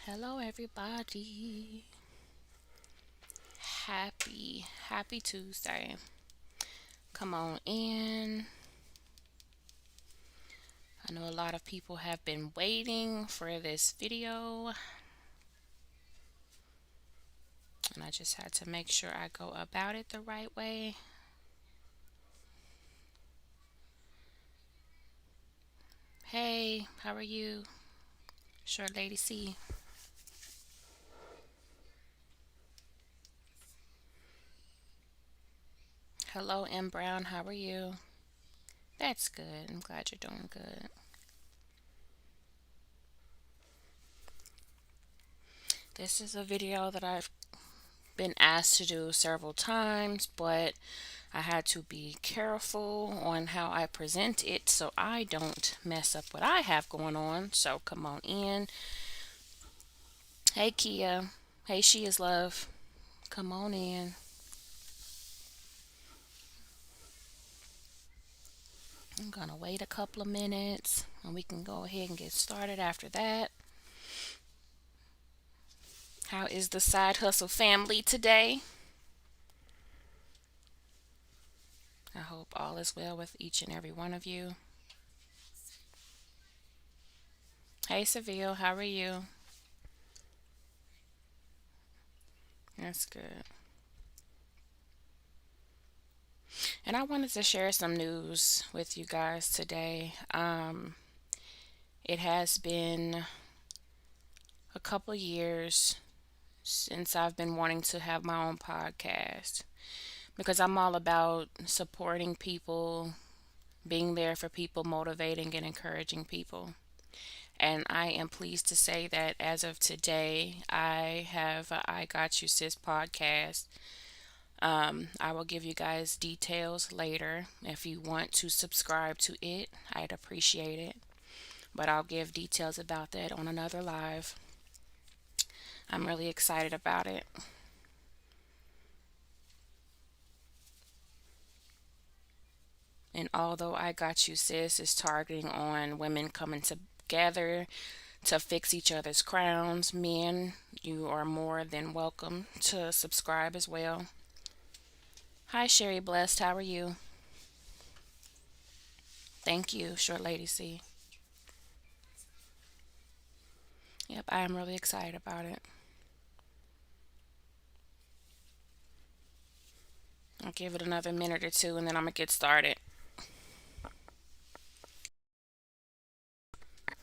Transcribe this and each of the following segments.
Hello, everybody. Happy Tuesday. Come on in. I know a lot of people have been waiting for this video, and I just had to make sure I go about it the right way. Hey, how are you? Short Lady C. Hello, M. Brown. How are you? That's good. I'm glad you're doing good. This is a video that I've been asked to do several times, but I had to be careful on how I present it so I don't mess up what I have going on. So come on in. Hey, Kia. Hey, She is Love. Come on in. I'm going to wait a couple of minutes and we can go ahead and get started after that. How is the Side Hustle family today? I hope all is well with each and every one of you. Hey, Seville. How are you? That's good. And I wanted to share some news with you guys today. It has been a couple years since I've been wanting to have my own podcast because I'm all about supporting people, being there for people, motivating and encouraging people. And I am pleased to say that as of today, I have a I Got You Sis podcast. I will give you guys details later. If you want to subscribe to it, I'd appreciate it. But I'll give details about that on another live. I'm really excited about it. And although I Got You Sis is targeting on women coming together to fix each other's crowns, men, you are more than welcome to subscribe as well. Hi, Sherry Blessed. How are you? Thank you, Short Lady C. Yep, I am really excited about it. I'll give it another minute or two and then I'm going to get started.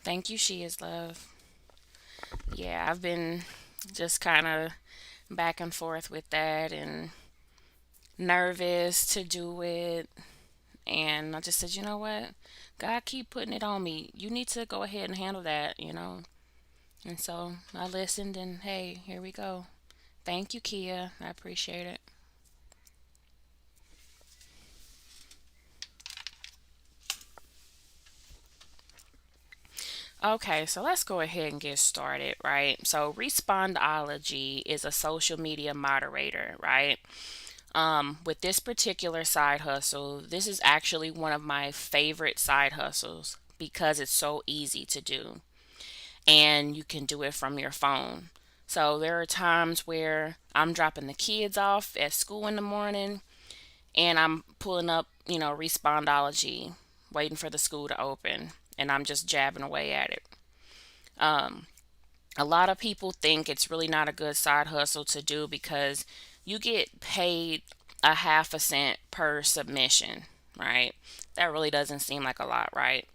Thank you, She is Love. Yeah, I've been just kind of back and forth with that and nervous to do it. And I just said, you know what? God keep putting it on me. You need to go ahead and handle that. And so I listened and hey, here we go. Thank you, Kia. I appreciate it. Okay, so let's go ahead and get started, right? So Respondology is a social media moderator, right? With this particular side hustle, this is actually one of my favorite side hustles because it's so easy to do and you can do it from your phone. So there are times where I'm dropping the kids off at school in the morning and I'm pulling up, Respondology, waiting for the school to open, and I'm just jabbing away at it. Um, a lot of people think it's really not a good side hustle to do because you get paid a half a cent per submission, right? That really doesn't seem like a lot, right?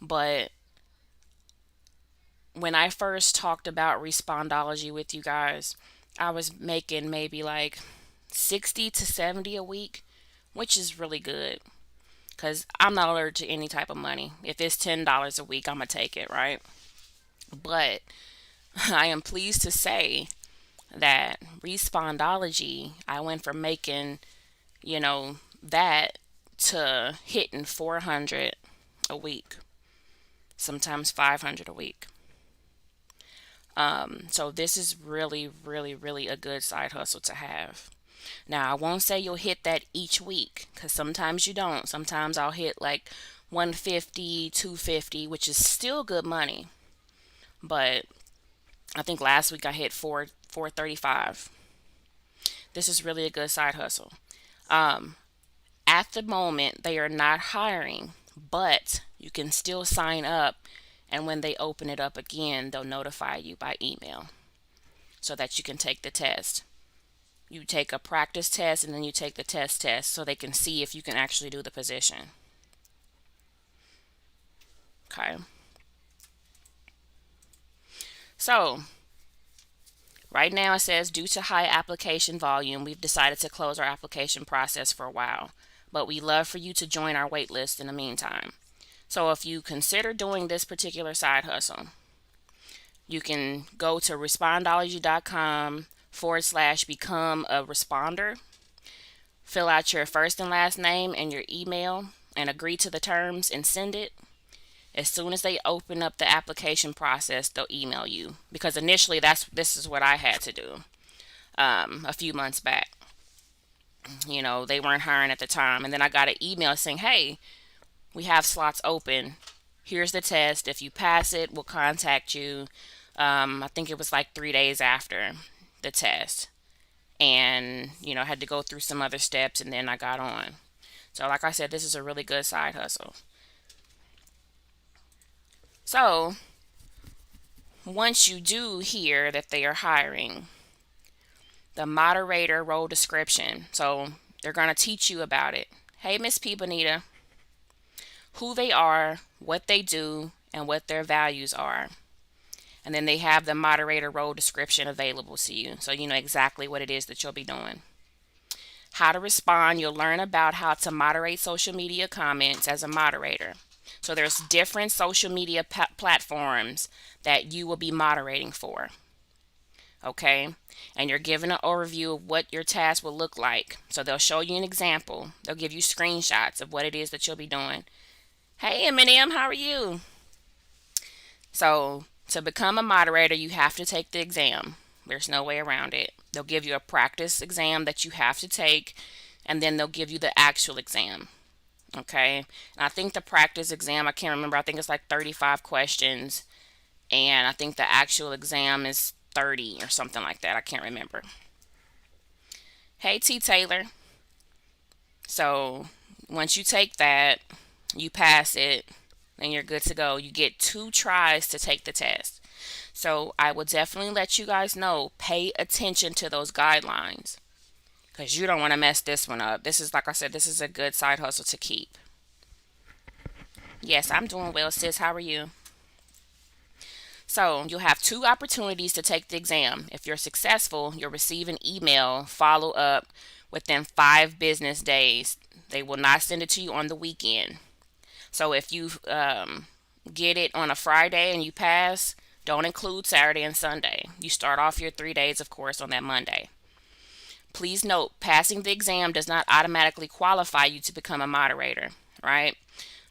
But when I first talked about Respondology with you guys, I was making maybe like 60 to 70 a week, which is really good because I'm not allergic to any type of money. If it's $10 a week, I'm going to take it, right? But I am pleased to say that Respondology, I went from making, that to hitting 400 a week, sometimes 500 a week. So this is really, really, really a good side hustle to have. Now, I won't say you'll hit that each week because sometimes you don't. Sometimes I'll hit like 150, 250, which is still good money. But I think last week I hit 435. This is really a good side hustle. Um, at the moment, they are not hiring, but you can still sign up, and when they open it up again, they'll notify you by email so that you can take the test. You take a practice test and then you take the test so they can see if you can actually do the position. Okay. So, right now it says due to high application volume, we've decided to close our application process for a while, but we love for you to join our wait list in the meantime. So if you consider doing this particular side hustle, you can go to respondology.com/become a responder, fill out your first and last name and your email, and agree to the terms and send it. As soon as they open up the application process, they'll email you. Because initially, this is what I had to do a few months back. You know, they weren't hiring at the time. And then I got an email saying, hey, we have slots open. Here's the test. If you pass it, we'll contact you. I think it was like 3 days after the test. And, you know, I had to go through some other steps and then I got on. So, like I said, this is a really good side hustle. So, once you do hear that they are hiring, the moderator role description. So they're going to teach you about it. Hey, Miss P. Bonita, who they are, what they do, and what their values are. And then they have the moderator role description available to you, so you know exactly what it is that you'll be doing. How to respond. You'll learn about how to moderate social media comments as a moderator. So there's different social media platforms that you will be moderating for. Okay, and you're given an overview of what your task will look like. So they'll show you an example. They'll give you screenshots of what it is that you'll be doing. Hey, Eminem, how are you? So to become a moderator, you have to take the exam. There's no way around it. They'll give you a practice exam that you have to take, and then they'll give you the actual exam. Okay, and I think the practice exam, I can't remember, I think it's like 35 questions, and I think the actual exam is 30 or something like that. I can't remember. Hey, T. Taylor. So once you take that, you pass it, then you're good to go. You get 2 tries to take the test. So I will definitely let you guys know, pay attention to those guidelines because you don't want to mess this one up. This is, like I said, this is a good side hustle to keep. Yes, I'm doing well, sis. How are you? So you'll have 2 opportunities to take the exam. If you're successful, you'll receive an email follow up within 5 business days. They will not send it to you on the weekend. So if you get it on a Friday and you pass, don't include Saturday and Sunday. You start off your 3 days, of course, on that Monday. Please note, passing the exam does not automatically qualify you to become a moderator, right?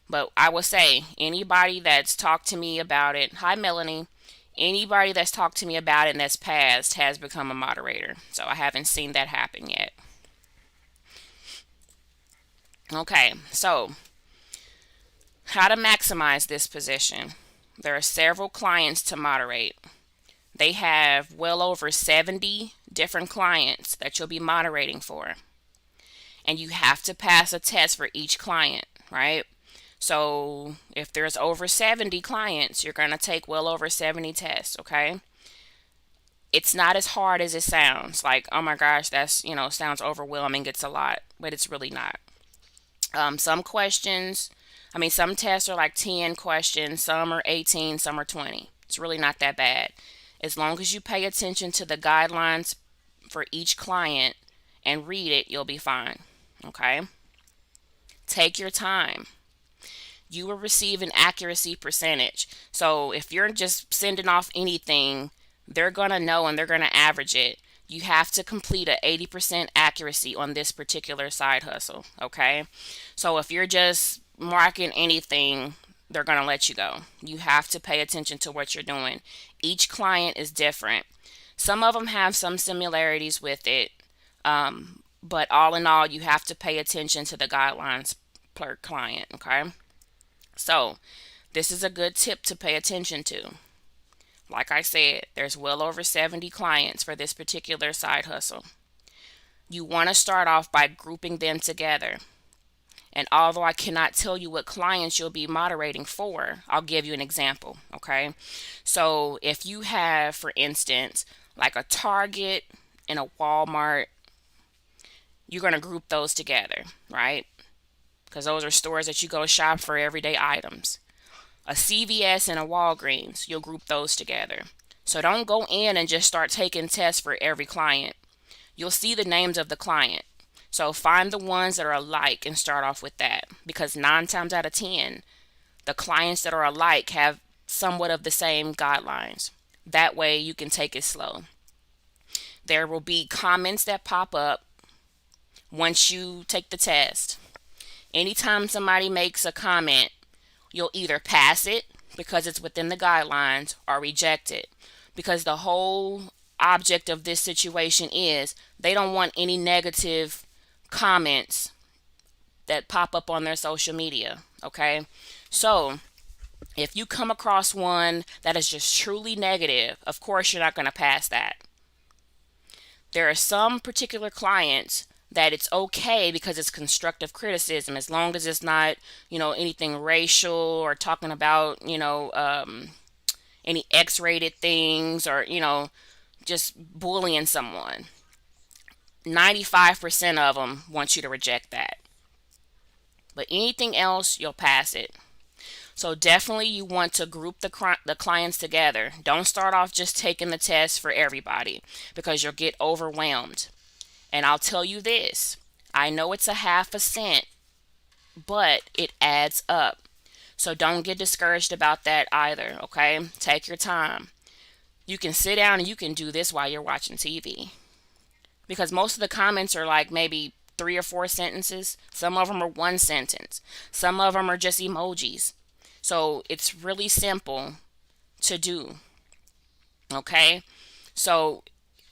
But I will say, anybody that's talked to me about it, hi Melanie, anybody that's talked to me about it and that's passed has become a moderator. So I haven't seen that happen yet. Okay, so how to maximize this position. There are several clients to moderate. They have well over 70 different clients that you'll be moderating for. And you have to pass a test for each client, right? So if there's over 70 clients, you're going to take well over 70 tests, okay? It's not as hard as it sounds. Like, oh my gosh, that's, sounds overwhelming. It's a lot, but it's really not. Some questions, some tests are like 10 questions, some are 18, some are 20. It's really not that bad. As long as you pay attention to the guidelines for each client and read it, you'll be fine, okay? Take your time. You will receive an accuracy percentage. So if you're just sending off anything, they're going to know and they're going to average it. You have to complete a 80% accuracy on this particular side hustle, okay? So if you're just marking anything, they're going to let you go. You have to pay attention to what you're doing. Each client is different. Some of them have some similarities with it, but all in all, you have to pay attention to the guidelines per client, okay? So, this is a good tip to pay attention to. Like I said, there's well over 70 clients for this particular side hustle. You want to start off by grouping them together. And although I cannot tell you what clients you'll be moderating for, I'll give you an example, okay? So if you have, for instance, like a Target and a Walmart, you're going to group those together, right? Because those are stores that you go shop for everyday items. A CVS and a Walgreens, you'll group those together. So don't go in and just start taking tests for every client. You'll see the names of the client. So find the ones that are alike and start off with that. Because 9 times out of 10, the clients that are alike have somewhat of the same guidelines. That way you can take it slow. There will be comments that pop up once you take the test. Anytime somebody makes a comment, you'll either pass it because it's within the guidelines or reject it. Because the whole object of this situation is they don't want any negative comments that pop up on their social media. Okay? So if you come across one that is just truly negative, of course you're not going to pass that. There are some particular clients that it's okay because it's constructive criticism as long as it's not, anything racial or talking about, any X-rated things or, just bullying someone. 95% of them want you to reject that. But anything else, you'll pass it. So definitely you want to group the clients together. Don't start off just taking the test for everybody because you'll get overwhelmed. And I'll tell you this, I know it's a half a cent, but it adds up. So don't get discouraged about that either, okay? Take your time. You can sit down and you can do this while you're watching TV. Because most of the comments are like maybe 3 or 4 sentences. Some of them are 1 sentence. Some of them are just emojis. So it's really simple to do. Okay? So,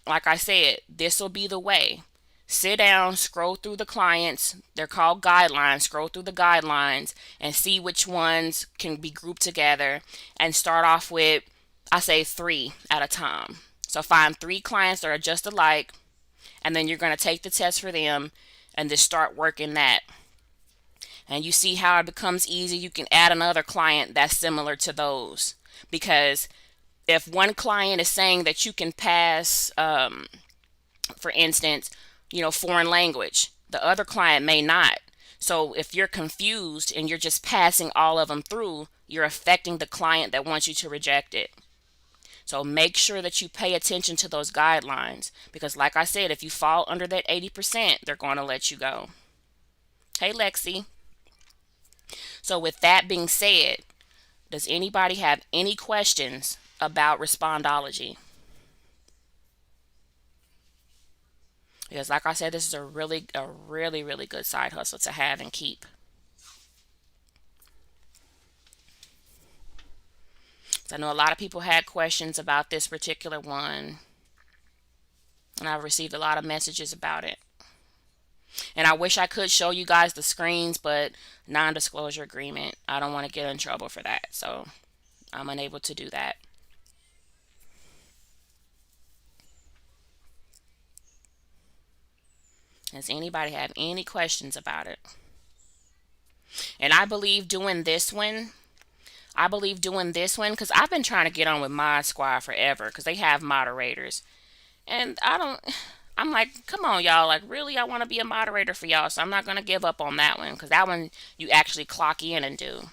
like I said, this will be the way. Sit down, scroll through the clients. They're called guidelines. Scroll through the guidelines and see which ones can be grouped together and start off with, I say 3 at a time. So find 3 clients that are just alike, and then you're going to take the test for them and just start working that. And you see how it becomes easy. You can add another client that's similar to those. Because if one client is saying that you can pass, for instance, foreign language, the other client may not. So if you're confused and you're just passing all of them through, you're affecting the client that wants you to reject it. So make sure that you pay attention to those guidelines because like I said, if you fall under that 80%, they're going to let you go. Hey, Lexi. So with that being said, does anybody have any questions about Respondology? Because like I said, this is a really, really good side hustle to have and keep. So I know a lot of people had questions about this particular one. And I've received a lot of messages about it. And I wish I could show you guys the screens, but non-disclosure agreement. I don't want to get in trouble for that. So I'm unable to do that. Does anybody have any questions about it? And I believe doing this one because I've been trying to get on with Mod Squad forever because they have moderators. And I'm like, come on, y'all. Like, really, I want to be a moderator for y'all. So I'm not going to give up on that one because that one you actually clock in and do.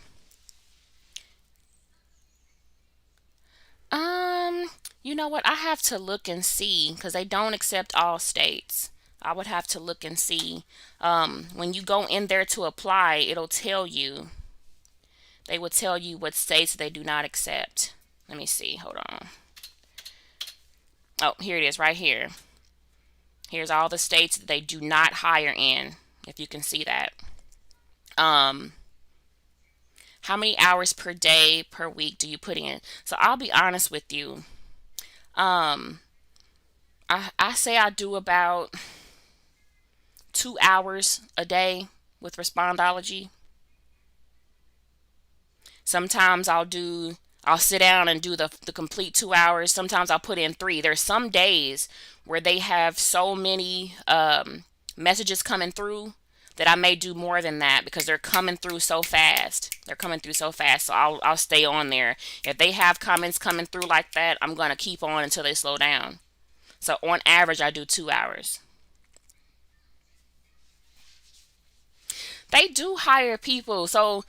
You know what? I have to look and see because they don't accept all states. I would have to look and see. When you go in there to apply, it'll tell you. They will tell you what states they do not accept. Let me see. Hold on. Oh, here it is right here. Here's all the states that they do not hire in, if you can see that. How many hours per day, per week do you put in? So I'll be honest with you. I say I do about 2 hours a day with Respondology. Sometimes I'll do I'll sit down and do the complete 2 hours. Sometimes I'll put in three. There's some days where they have so many messages coming through that I may do more than that because they're coming through so fast. They're coming through so fast. So I'll stay on there. If they have comments coming through like that, I'm gonna keep on until they slow down. So on average, I do 2 hours. They do hire people. So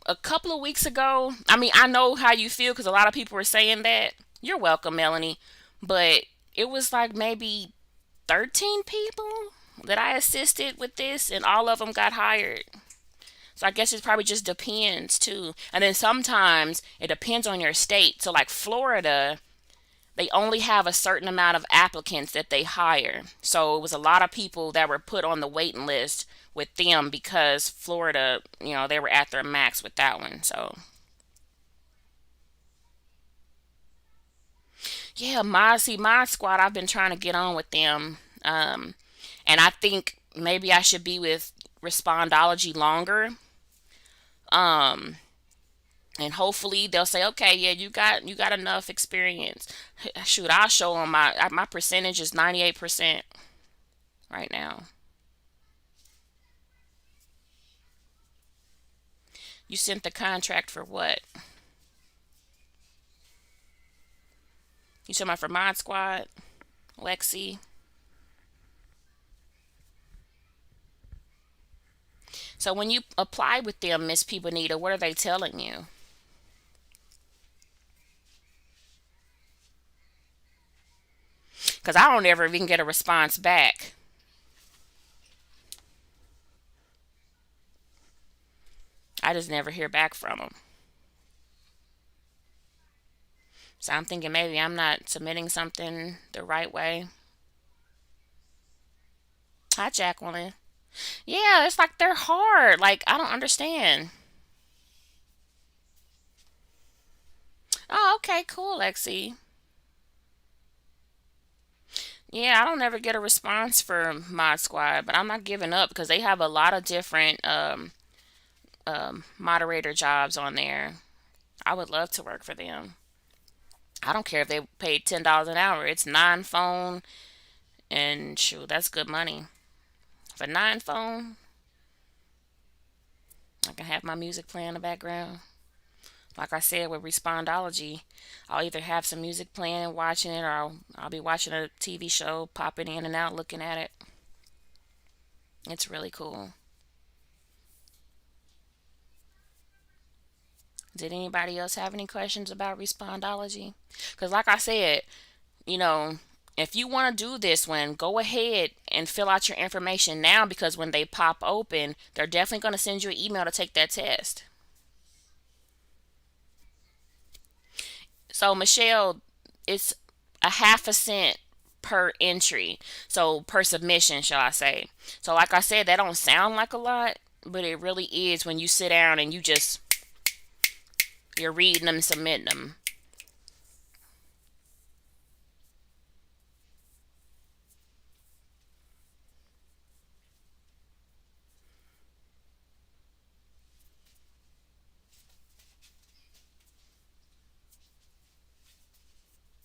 a couple of weeks ago, I mean, I know how you feel because a lot of people were saying that. You're welcome, Melanie. But it was like maybe 13 people that I assisted with this, and all of them got hired. So I guess it probably just depends too. And then sometimes it depends on your state. So, like Florida, they only have a certain amount of applicants that they hire. So it was a lot of people that were put on the waiting list with them because Florida, they were at their max with that one. So yeah, my squad, I've been trying to get on with them. And I think maybe I should be with Respondology longer. Um, and hopefully they'll say, okay, yeah, you got enough experience. Shoot, I'll show them my percentage is 98% right now. You sent the contract for what? You talking about for Mod Squad, Lexi? So when you apply with them, Miss P Bonita, what are they telling you? Because I don't ever even get a response back. I just never hear back from them. So I'm thinking maybe I'm not submitting something the right way. Hi, Jacqueline. Yeah, it's like they're hard. Like, I don't understand. Oh, okay, cool, Lexi. Yeah, I don't ever get a response for Mod Squad, but I'm not giving up because they have a lot of different moderator jobs on there. I would love to work for them. I don't care if they paid $10 an hour. It's nine phone, and shoot, that's good money. For nine phone, I can have my music playing in the background. Like I said with Respondology, I'll either have some music playing and watching it, or I'll be watching a TV show, popping in and out, looking at it. It's really cool. Did anybody else have any questions about Respondology? Because, like I said, you know, if you want to do this one, go ahead and fill out your information now because when they pop open, they're definitely going to send you an email to take that test. So, Michelle, it's a half a cent per entry. So, per submission, shall I say. So, like I said, that don't sound like a lot, but it really is when you sit down and you're reading them, submitting them.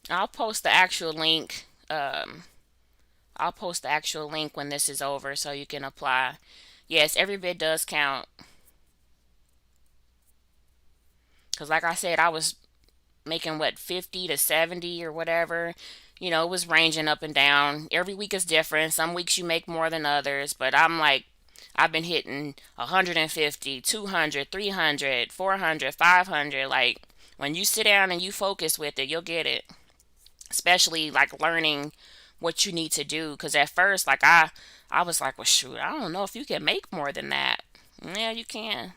I'll post the actual link. I'll post the actual link when this is over so you can apply. Yes, every bit does count. Because, like I said, I was making what, 50 to 70 or whatever. It was ranging up and down. Every week is different. Some weeks you make more than others. But I'm like, I've been hitting 150, 200, 300, 400, 500. Like, when you sit down and you focus with it, you'll get it. Especially like learning what you need to do. Because at first, like, I was like, well, shoot, I don't know if you can make more than that. Yeah, you can.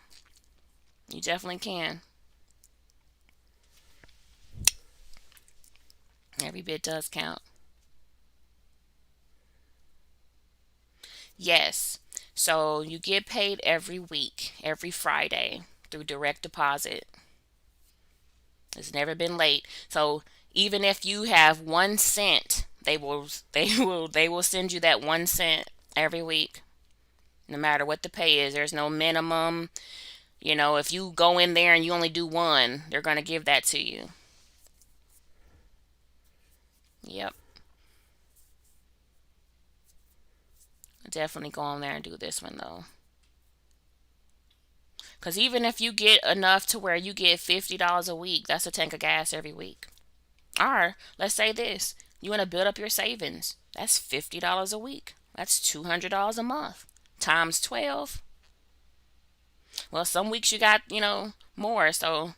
You definitely can. Every bit does count. Yes. So you get paid every week, every Friday through direct deposit. It's never been late. So even if you have 1 cent, they will send you that 1 cent every week, no matter what the pay is. There's no minimum. If you go in there and you only do one, they're going to give that to you. Yep. Definitely go on there and do this one though. Because even if you get enough to where you get $50 a week, that's a tank of gas every week. Or let's say this, you want to build up your savings. That's $50 a week. That's $200 a month. Times 12. Well, some weeks you got, more. So,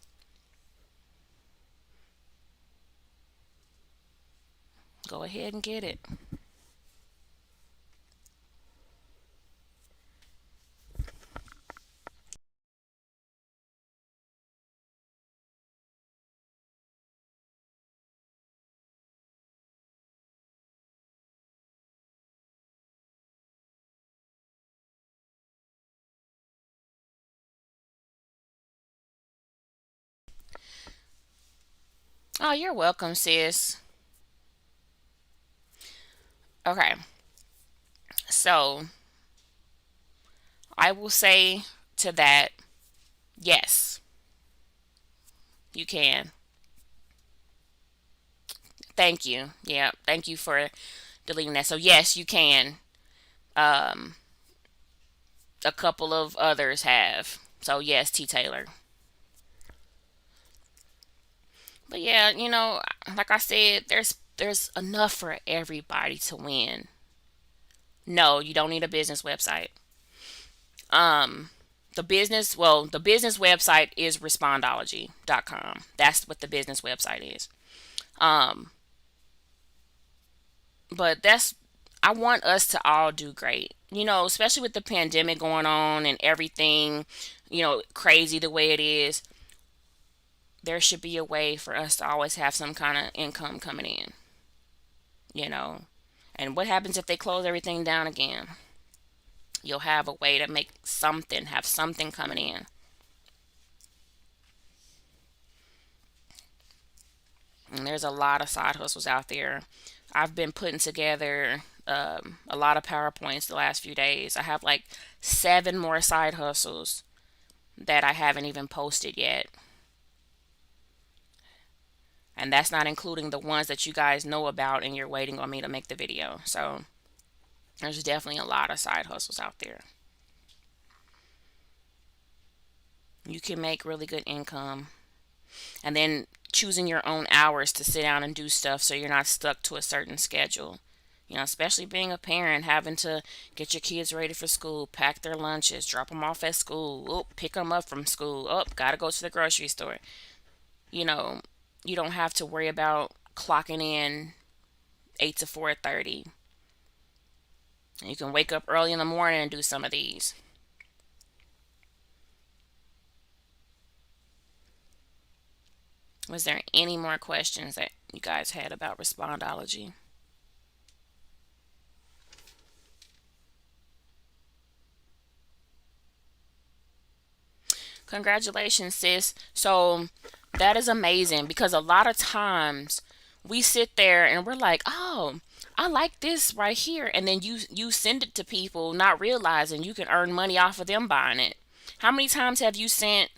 go ahead and get it. Oh, you're welcome, sis. Okay. So, I will say to that, yes, you can. Thank you. Yeah, thank you for deleting that. So, yes, you can. Um, a couple of others have. So, yes, T. Taylor. But yeah, like I said, there's enough for everybody to win. No, you don't need a business website. Um, the business website is respondology.com. That's what the business website is. Um, but I want us to all do great. Especially with the pandemic going on and everything, crazy the way it is. There should be a way for us to always have some kind of income coming in. You know, and what happens if they close everything down again? You'll have a way to have something coming in. And there's a lot of side hustles out there. I've been putting together a lot of PowerPoints the last few days. I have like 7 more side hustles that I haven't even posted yet. And that's not including the ones that you guys know about and you're waiting on me to make the video. So there's definitely a lot of side hustles out there. You can make really good income. And then choosing your own hours to sit down and do stuff so you're not stuck to a certain schedule. Especially being a parent, having to get your kids ready for school, pack their lunches, drop them off at school, pick them up from school, gotta go to the grocery store. You know, you don't have to worry about clocking in 8 to 4:30. You can wake up early in the morning and do some of these. Was there any more questions that you guys had about Respondology? Congratulations, sis. So that is amazing because a lot of times we sit there and we're like, "Oh, I like this right here," and then you send it to people, not realizing you can earn money off of them buying it. How many times have you sent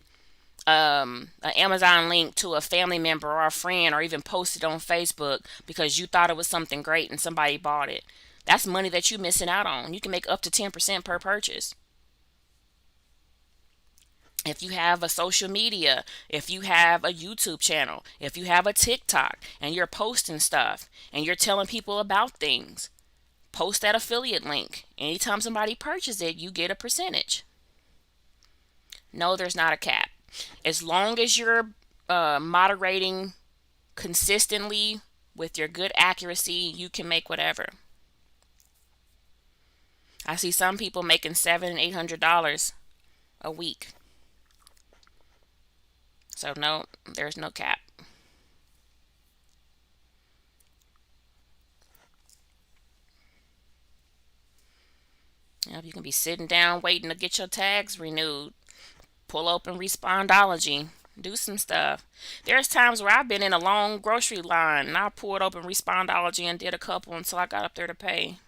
an Amazon link to a family member or a friend, or even posted on Facebook because you thought it was something great and somebody bought it? That's money that you're missing out on. You can make up to 10% per purchase. If you have a social media, if you have a YouTube channel, if you have a TikTok and you're posting stuff and you're telling people about things, post that affiliate link. Anytime somebody purchases it, you get a percentage. No, there's not a cap. As long as you're moderating consistently with your good accuracy, you can make whatever. I see some people making $700 and $800 a week. So no, there's no cap. You can be sitting down waiting to get your tags renewed. Pull open Respondology. Do some stuff. There's times where I've been in a long grocery line and I pulled open Respondology and did a couple until I got up there to pay.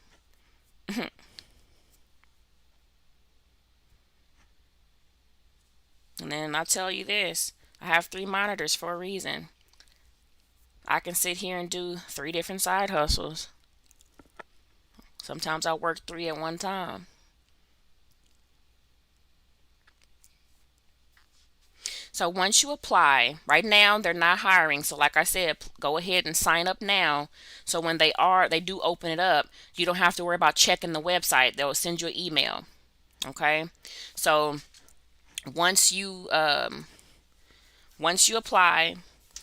And then I'll tell you this, I have 3 monitors for a reason. I can sit here and do 3 different side hustles. Sometimes I work 3 at one time. So once you apply, right now they're not hiring. So like I said, go ahead and sign up now. So when they do open it up, you don't have to worry about checking the website. They'll send you an email. Okay. So once you apply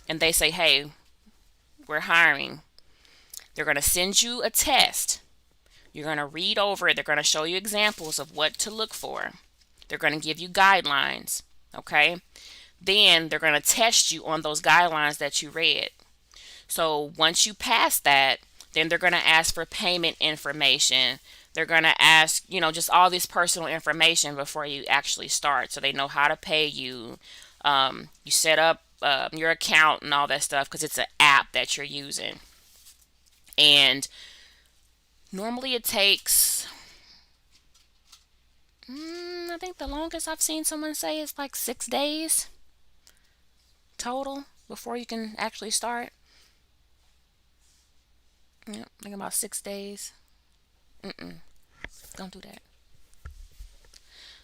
and they say, hey, we're hiring, they're going to send you a test. You're going to read over it. They're going to show you examples of what to look for. They're going to give you guidelines. Okay. Then they're going to test you on those guidelines that you read. So once you pass that, then they're going to ask for payment information. They're going to ask, just all this personal information before you actually start, so they know how to pay you. You set up your account and all that stuff because it's an app that you're using. And normally it takes, I think the longest I've seen someone say is like 6 days total before you can actually start. Yeah, I think about 6 days. Don't do that.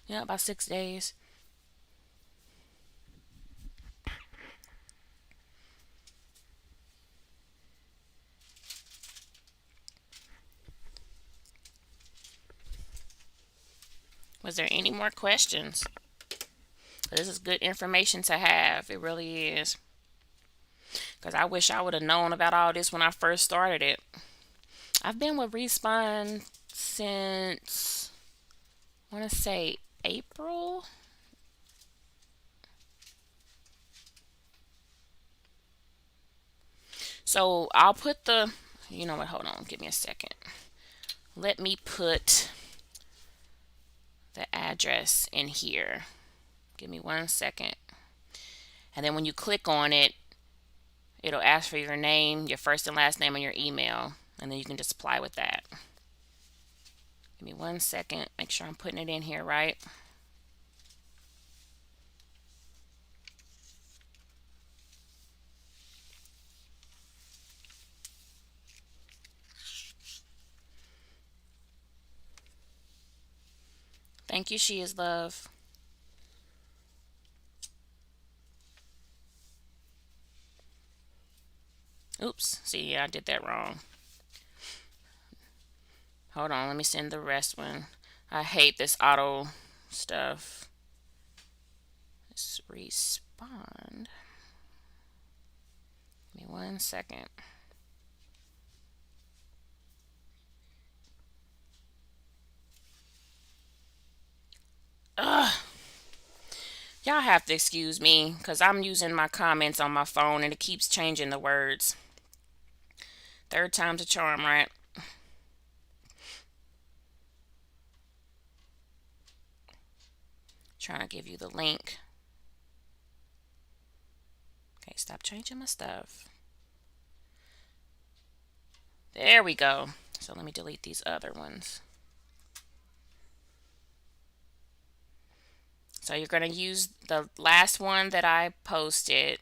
Yeah, about 6 days. Was there any more questions? This is good information to have. It really is. Because I wish I would have known about all this when I first started it. I've been with Respawn since, I want to say, April. So I'll put you know what, hold on, give me a second. Let me put the address in here. Give me 1 second. And then when you click on it, it'll ask for your name, your first and last name, and your email. And then you can just apply with that. Give me 1 second. Make sure I'm putting it in here right. Thank you, She is Love. Oops. See, yeah, I did that wrong. Hold on. Let me send the rest one. I hate this auto stuff. Let's respond. Give me 1 second. Ugh. Y'all have to excuse me because I'm using my comments on my phone and it keeps changing the words. Third time's a charm, right? Trying to give you the link. Okay, stop changing my stuff. There we go. So let me delete these other ones. So you're going to use the last one that I posted.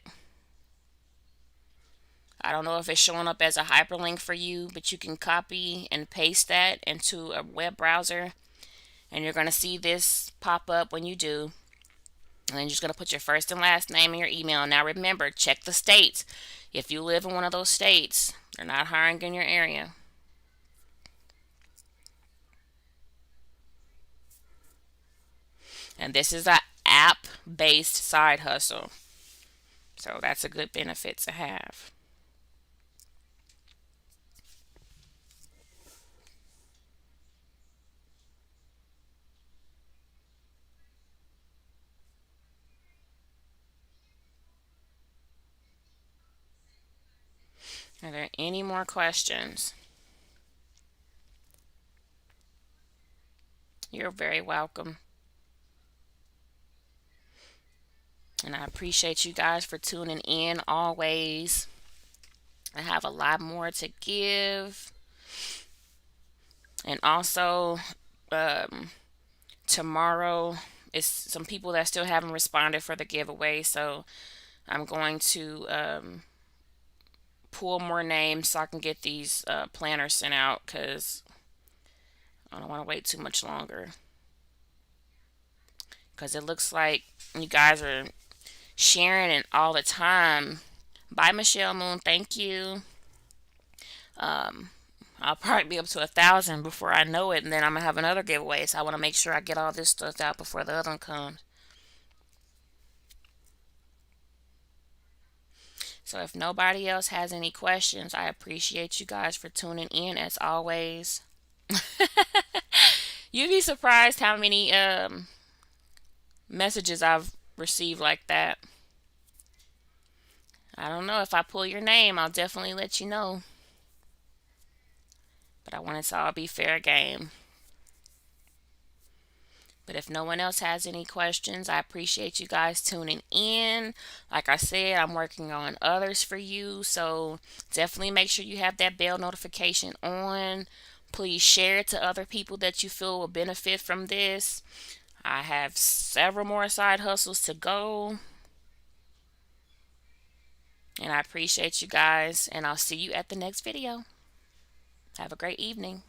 I don't know if it's showing up as a hyperlink for you, but you can copy and paste that into a web browser. And you're going to see this pop up when you do. And then you're just going to put your first and last name and your email. Now remember, check the states. If you live in one of those states, they're not hiring in your area. And this is an app-based side hustle. So that's a good benefit to have. Are there any more questions? You're very welcome. And I appreciate you guys for tuning in always. I have a lot more to give. And also, tomorrow it's some people that still haven't responded for the giveaway, so I'm going to pull more names so I can get these planners sent out, because I don't want to wait too much longer. Because it looks like you guys are sharing it all the time. Bye, Michelle Moon. Thank you. I'll probably be up to 1,000 before I know it, and then I'm gonna have another giveaway. So I want to make sure I get all this stuff out before the other one comes. So if nobody else has any questions, I appreciate you guys for tuning in as always. You'd be surprised how many messages I've received like that. I don't know. If I pull your name, I'll definitely let you know. But I want it to all be fair game. But if no one else has any questions, I appreciate you guys tuning in. Like I said, I'm working on others for you. So definitely make sure you have that bell notification on. Please share it to other people that you feel will benefit from this. I have several more side hustles to go. And I appreciate you guys. And I'll see you at the next video. Have a great evening.